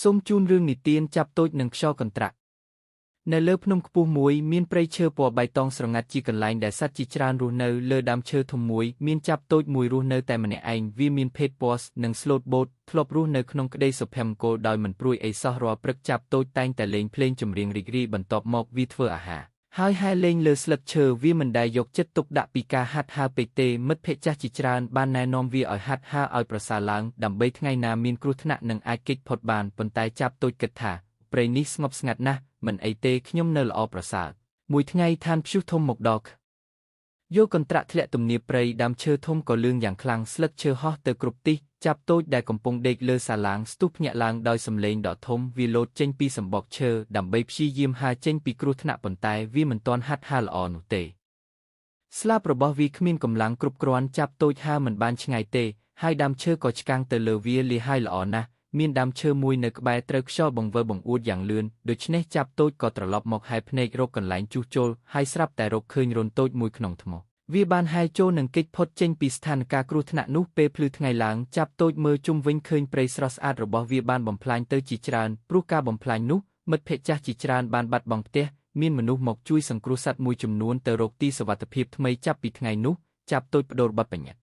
សូមជូនរឿងនិទានចាប់តូចនិងខ្យល់កន្ត្រាក់នៅលើភ្នំខ្ពស់មួយមានព្រៃឈើពណ៌បៃតងស្រងាត់ជាកន្លែងដែលសត្វជាច្រើនរស់នៅលើដើមឈើធំមួយមានចាប់តូចមួយរស់នៅតែម្នាក់ឯងវាមានភេទពណ៌និងស្លូតបូតធ្លាប់រស់នៅក្នុងក្តីសុភមង្គលដោយមិនព្រួយអីសោះរាល់ព្រឹកចាប់តូចតែងតែលេងភ្លេងចម្រៀងរីករាយបន្ទាប់មកវាធ្វើអាហារហើយហែលេងលើស្លឹកឈើវាមិនដែលយកចិត្តទុកដាក់ពីការហាត់ហើរពេកទេមិត្តភក្តិចាស់ជាច្រើនបានណែនាំវាឲ្យហាត់ហើរឲ្យប្រសើរឡើងដើម្បីថ្ងៃណាមានគ្រោះថ្នាក់នឹងអាចគេចផុតបានប៉ុន្តែចាប់តូចគិតថាព្រៃនេះស្ងប់ស្ងាត់ណាស់មិនអីទេខ្ញុំនៅល្អប្រសើរមួយថ្ងៃឋានព្យុះធំមកដល់យកកន្ត្រាក់ធ្លាក់ទំនាបព្រៃដើមឈើធំក៏លឿងយ៉ាងខ្លាំងស្លឹកឈើហោះទៅគ្រប់ទិសចាប់តូចដែលកំពុងដេកលើសាឡាងស្ទុះភ្ញាក់ឡើងដោយសំឡេងដកធំវាលោតចេញពីសម្បកឈើដើម្បីព្យាយាមហើរចេញពីគ្រោះថ្នាក់ប៉ុន្តែវាមិនទាន់ហាត់ហើរល្អនោះទេស្លាបរបស់វាគ្មានកម្លាំងគ្រប់គ្រាន់ចាប់តូចហើរមិនបានឆ្ងាយទេហើយដើមឈើក៏ឆ្កាំងទៅលើវាលាហើយល្អណាស់មានដើមឈើមួយនៅក្បែរត្រូវខ្យល់បង្វើបង្អួតយ៉ាងលឿនដូច្នេះចាប់តូចក៏ត្រឡប់មកហែភ្នែករកកន្លែងជួសជុលហើយស្រាប់តែរកឃើញរន្ធតូចមួយក្នុងថ្មវាបានហែចូលនិងគេចផុតចេញពីស្ថានភាពគ្រោះថ្នាក់នោះពេលភ្លឺថ្ងៃឡើងចាប់តូចមើលជុំវិញឃើញព្រៃស្រស់ស្អាតរបស់វាបានបំផ្លាញទៅជាច្រើនព្រោះការបំផ្លាញនោះមិត្តភក្តិចាស់ជាច្រើនបានបាត់បង់ផ្ទះមានមនុស្សមកជួយសង្គ្រោះសត្វមួយចំនួនទៅរកទីសុវត្ថិភាពថ្មីចាប់ពីថ្ងៃនោះចាប់តូចបដូរបទបញ្ញត្តិ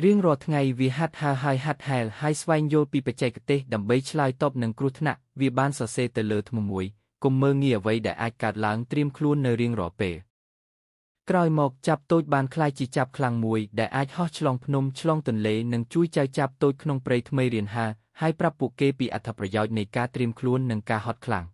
រៀងរាល់ថ្ងៃវាហាត់ហើរហើយស្វែងយល់ពីបច្ចេកទេសដើម្បីឆ្លើយតបនឹងគ្រោះថ្នាក់វាបានសរសេរទៅលើថ្មមួយកុំមើលងាយអ្វីដែលអាចកើតឡើងត្រៀមខ្លួននៅរៀងរាល់ពេលក្រោយមកចាប់តូចបានក្លាយជាចាប់ខ្លាំងមួយដែលអាចហោះឆ្លងភ្នំឆ្លងទន្លេនិងជួយចៅចាប់តូចក្នុងព្រៃថ្មីរៀនហើយប្រាប់ពួកគេពីអត្ថប្រយោជន៍នៃការត្រៀមខ្លួននិងការហត់ខ្លាំង